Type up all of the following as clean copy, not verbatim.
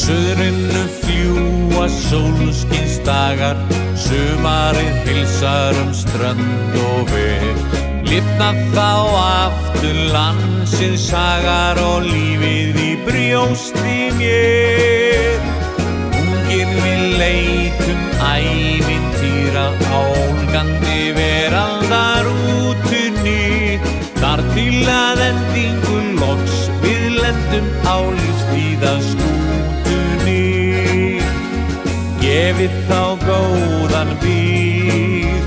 suðrinu fljúga sólskinsdagar, sumarið heilsar strönd og veg. Lifna þá aftur landsins sagar og lífið í brjósti mér. Ungir við leitum ævintýra ólgandi veraldarútunni, þar til að endingu loks við lendum á lífstíðaskútunni. Gefið þá góðan býr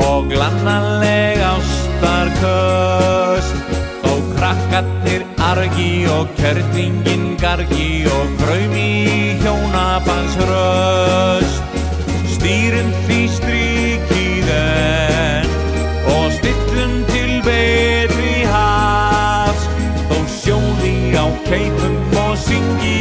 og glannaleg ástarköst, þó krakkarnir argi og kertingin gargi og kraumi í hjónabandsröst. Stýrum því strikið enn og stillum til betri hafs, þó sjóði á keipum og syngi